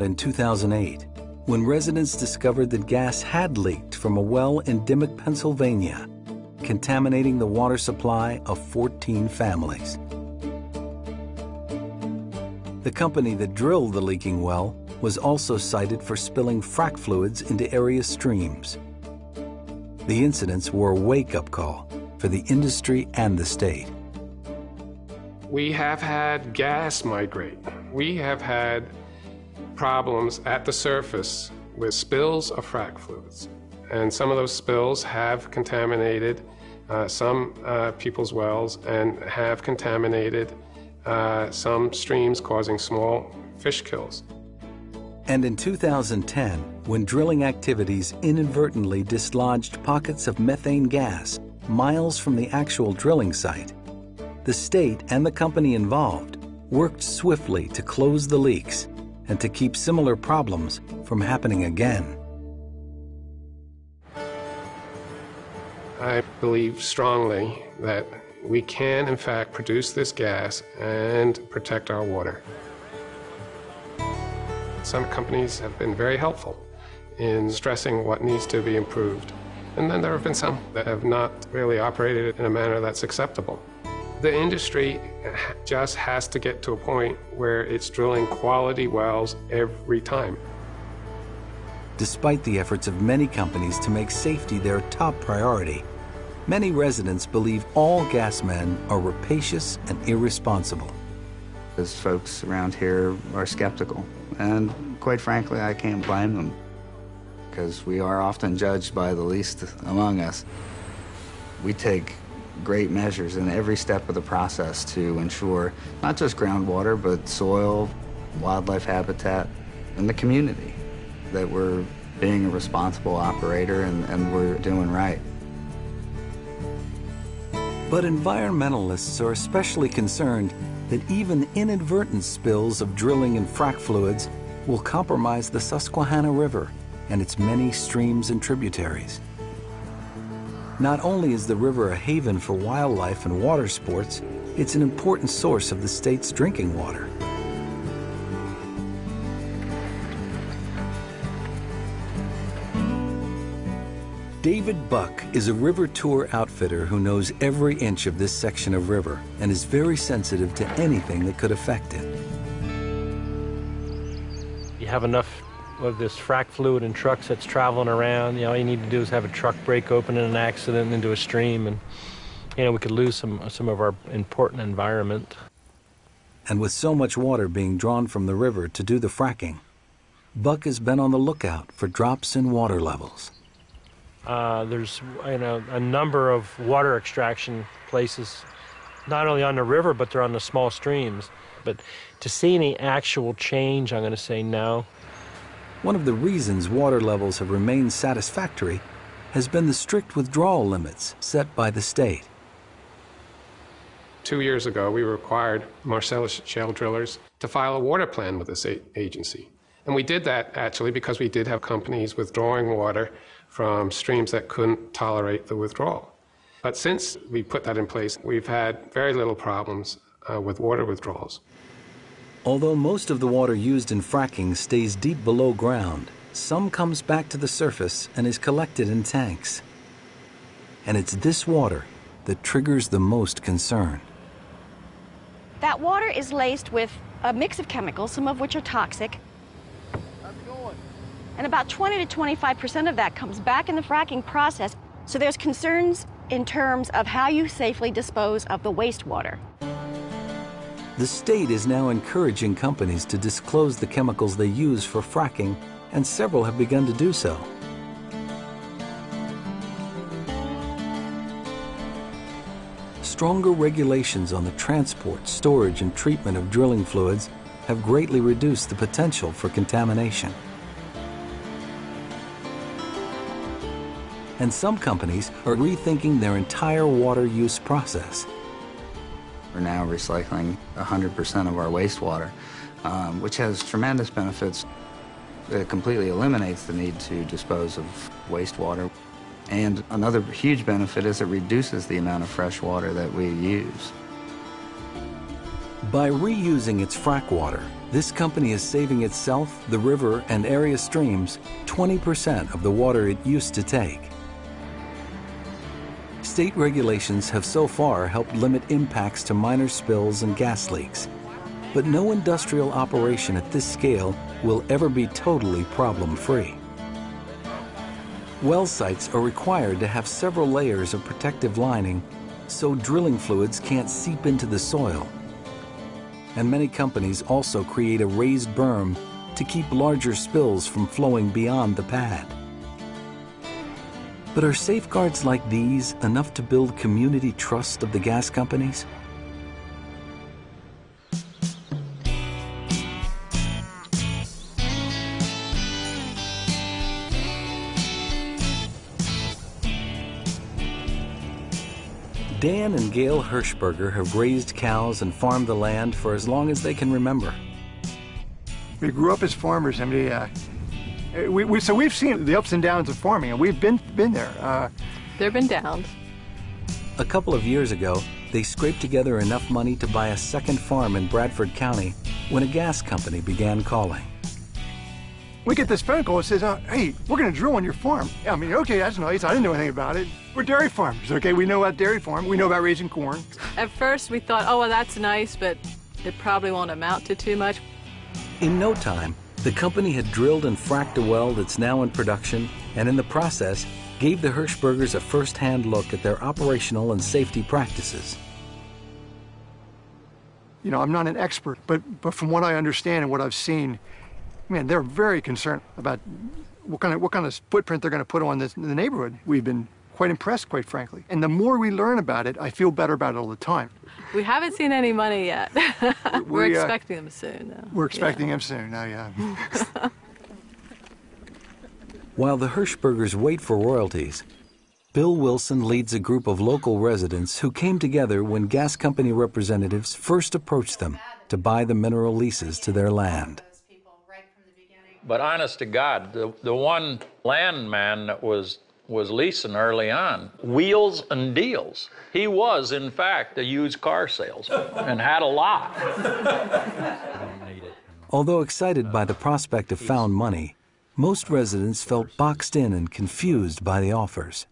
in 2008, when residents discovered that gas had leaked from a well in Dimmock, Pennsylvania, contaminating the water supply of 14 families. The company that drilled the leaking well was also cited for spilling frac fluids into area streams. The incidents were a wake-up call for the industry and the state. We have had gas migrate. We have had problems at the surface with spills of frac fluids. And some of those spills have contaminated some people's wells and have contaminated some streams, causing small fish kills. And in 2010, when drilling activities inadvertently dislodged pockets of methane gas miles from the actual drilling site, the state and the company involved worked swiftly to close the leaks and to keep similar problems from happening again. I believe strongly that we can, in fact, produce this gas and protect our water. Some companies have been very helpful in stressing what needs to be improved. And then there have been some that have not really operated in a manner that's acceptable. The industry just has to get to a point where it's drilling quality wells every time. Despite the efforts of many companies to make safety their top priority, many residents believe all gas men are rapacious and irresponsible. Those folks around here are skeptical, and quite frankly, I can't blame them, because we are often judged by the least among us. We take great measures in every step of the process to ensure not just groundwater, but soil, wildlife habitat, and the community, that we're being a responsible operator and we're doing right. But environmentalists are especially concerned that even inadvertent spills of drilling and frac fluids will compromise the Susquehanna River and its many streams and tributaries. Not only is the river a haven for wildlife and water sports, it's an important source of the state's drinking water. David Buck is a river tour outfitter who knows every inch of this section of river and is very sensitive to anything that could affect it. You have enough of this frac fluid in trucks that's traveling around. All you need to do is have a truck break open in an accident into a stream, and we could lose some of our important environment. And with so much water being drawn from the river to do the fracking, Buck has been on the lookout for drops in water levels. There's a number of water extraction places, not only on the river, but they're on the small streams. But to see any actual change, I'm going to say no. One of the reasons water levels have remained satisfactory has been the strict withdrawal limits set by the state. 2 years ago, we required Marcellus Shale drillers to file a water plan with this agency. And we did that, actually, because we did have companies withdrawing water from streams that couldn't tolerate the withdrawal. But since we put that in place, we've had very little problems with water withdrawals. Although most of the water used in fracking stays deep below ground, some comes back to the surface and is collected in tanks. And it's this water that triggers the most concern. That water is laced with a mix of chemicals, some of which are toxic. And about 20 to 25% of that comes back in the fracking process. So there's concerns in terms of how you safely dispose of the wastewater. The state is now encouraging companies to disclose the chemicals they use for fracking, and several have begun to do so. Stronger regulations on the transport, storage, and treatment of drilling fluids have greatly reduced the potential for contamination. And some companies are rethinking their entire water use process. We're now recycling 100% of our wastewater, which has tremendous benefits. It completely eliminates the need to dispose of wastewater. And another huge benefit is it reduces the amount of fresh water that we use. By reusing its frac water, This company is saving itself, the river, and area streams 20% of the water it used to take. State regulations have so far helped limit impacts to minor spills and gas leaks. But no industrial operation at this scale will ever be totally problem-free. Well sites are required to have several layers of protective lining so drilling fluids can't seep into the soil. And many companies also create a raised berm to keep larger spills from flowing beyond the pad. But are safeguards like these enough to build community trust of the gas companies? Dan and Gail Hirschberger have raised cows and farmed the land for as long as they can remember. We grew up as farmers, and so we've seen the ups and downs of farming, and we've been there. There have been downs. A couple of years ago, they scraped together enough money to buy a second farm in Bradford County when a gas company began calling. We get this phone call that says, hey, we're going to drill on your farm. I mean, okay, that's nice. I didn't know anything about it. We're dairy farmers, okay? We know about dairy farm. We know about raising corn. At first, we thought, oh, well, that's nice, but it probably won't amount to too much. In no time, the company had drilled and fracked a well that's now in production, and in the process, gave the Hirschbergers a first-hand look at their operational and safety practices. You know, I'm not an expert, but from what I understand and what I've seen, man, they're very concerned about what kind of footprint they're going to put on the neighborhood. We've been quite impressed, quite frankly. And the more we learn about it, I feel better about it all the time. We haven't seen any money yet. We're expecting them soon, though. We're expecting them soon, oh, yeah. While the Hirschbergers wait for royalties, Bill Wilson leads a group of local residents who came together when gas company representatives first approached them to buy the mineral leases to their land. But honest to God, the one landman that was leasing early on, wheels and deals. He was, in fact, a used car salesman and had a lot. Although excited by the prospect of found money, most residents felt boxed in and confused by the offers.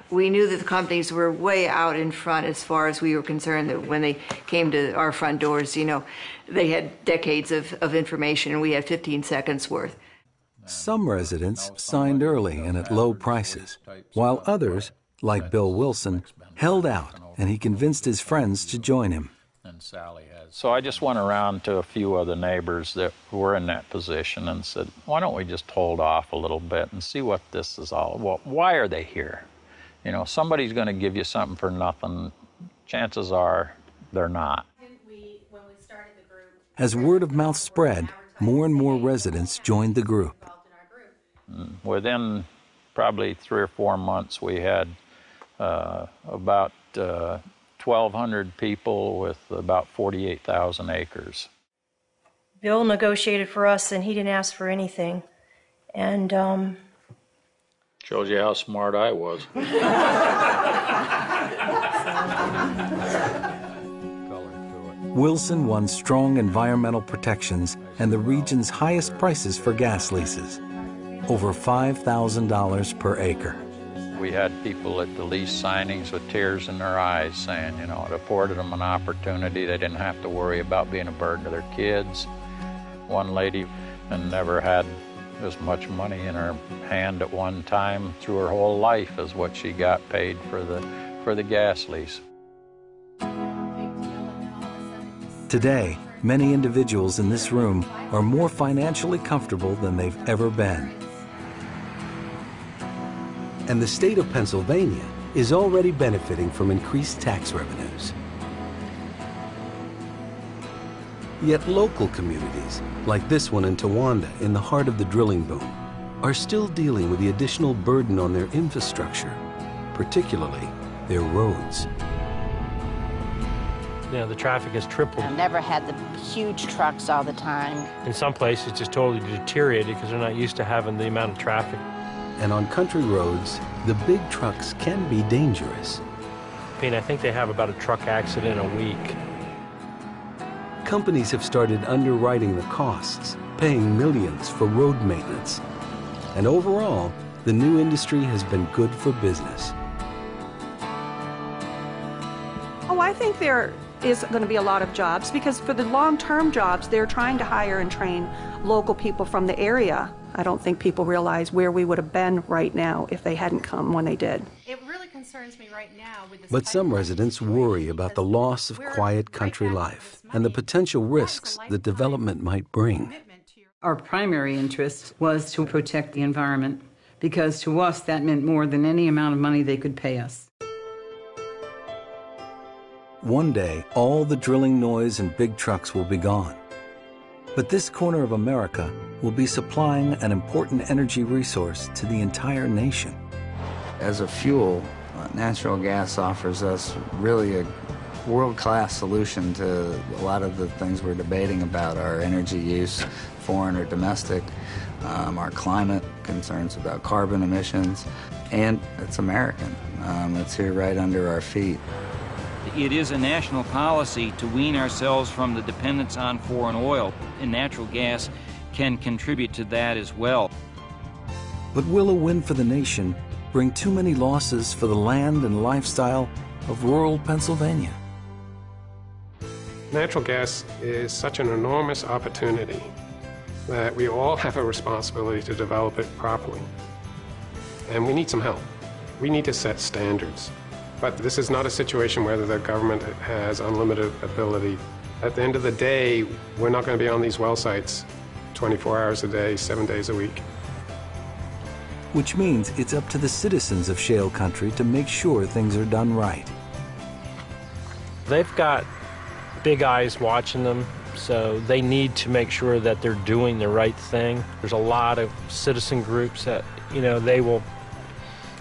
We knew that the companies were way out in front as far as we were concerned, that when they came to our front doors, you know, they had decades of information and we had 15 seconds worth. Some residents signed early and at low prices, while others, like Bill Wilson, held out, and he convinced his friends to join him. So I just went around to a few other neighbors that were in that position and said, why don't we just hold off a little bit and see what this is all about? Why are they here? You know, somebody's going to give you something for nothing. Chances are they're not. As word of mouth spread, more and more residents joined the group. Within probably 3 or 4 months, we had about 1,200 people with about 48,000 acres. Bill negotiated for us, and he didn't ask for anything. And shows you how smart I was. Wilson won strong environmental protections and the region's highest prices for gas leases, over $5,000 per acre. We had people at the lease signings with tears in their eyes saying, you know, it afforded them an opportunity. They didn't have to worry about being a burden to their kids. One lady never had as much money in her hand at one time through her whole life as what she got paid for the gas lease. Today, many individuals in this room are more financially comfortable than they've ever been. And the state of Pennsylvania is already benefiting from increased tax revenues. Yet local communities, like this one in Towanda, in the heart of the drilling boom, are still dealing with the additional burden on their infrastructure, particularly their roads. You know, the traffic has tripled. I've never had the huge trucks all the time. In some places, it's just totally deteriorated because they're not used to having the amount of traffic. And on country roads, the big trucks can be dangerous. I think they have about a truck accident a week. companies have started underwriting the costs, paying millions for road maintenance. And overall, the new industry has been good for business. Oh, I think there is going to be a lot of jobs, because for the long-term jobs, they're trying to hire and train local people from the area. I don't think people realize where we would have been right now if they hadn't come when they did. It really concerns me right now with this. But some residents worry about the loss of quiet country life and the potential risks that development might bring. Our primary interest was to protect the environment, because to us that meant more than any amount of money they could pay us. One day, all the drilling noise and big trucks will be gone. But this corner of America will be supplying an important energy resource to the entire nation. As a fuel, natural gas offers us really a world-class solution to a lot of the things we're debating about, our energy use, foreign or domestic, our climate concerns about carbon emissions, and it's American. It's here right under our feet. It is a national policy to wean ourselves from the dependence on foreign oil, and natural gas can contribute to that as well. But will a win for the nation bring too many losses for the land and lifestyle of rural Pennsylvania? Natural gas is such an enormous opportunity that we all have a responsibility to develop it properly. And we need some help. We need to set standards. But this is not a situation where the government has unlimited ability. At the end of the day, we're not going to be on these well sites 24 hours a day, 7 days a week. Which means it's up to the citizens of shale country to make sure things are done right. They've got big eyes watching them, so they need to make sure that they're doing the right thing. There's a lot of citizen groups that, they will,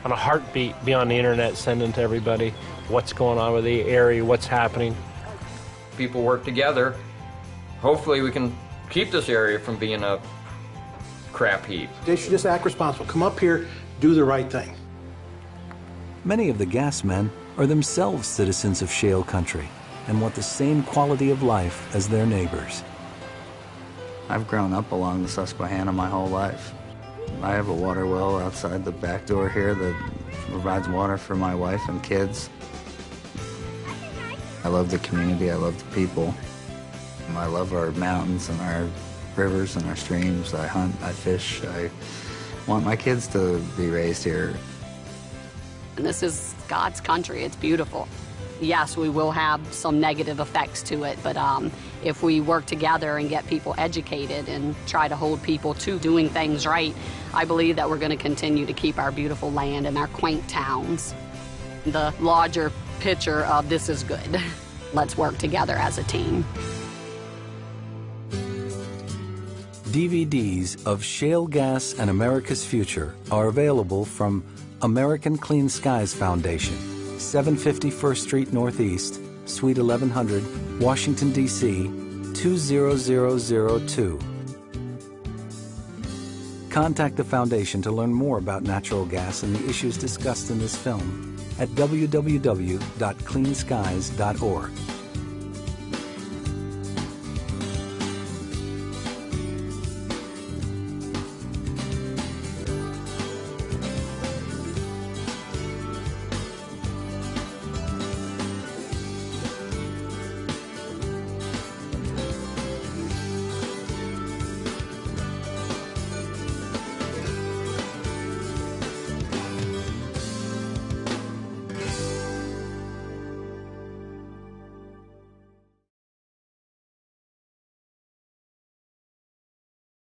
on a heartbeat, be on the internet sending to everybody what's going on with the area, what's happening. People work together. Hopefully we can keep this area from being a crap heap. They should just act responsible. Come up here, do the right thing. Many of the gas men are themselves citizens of shale country and want the same quality of life as their neighbors. I've grown up along the Susquehanna my whole life. I have a water well outside the back door here that provides water for my wife and kids. I love the community, I love the people. I love our mountains and our rivers and our streams. I hunt, I fish. I want my kids to be raised here. And this is God's country, it's beautiful. Yes, we will have some negative effects to it, but if we work together and get people educated and try to hold people to doing things right, I believe that we're going to continue to keep our beautiful land and our quaint towns. The larger picture of this is good. Let's work together as a team. DVDs of Shale Gas and America's Future are available from American Clean Skies Foundation, 750 First Street Northeast, Suite 1100, Washington, D.C., 20002. Contact the foundation to learn more about natural gas and the issues discussed in this film at www.cleanskies.org.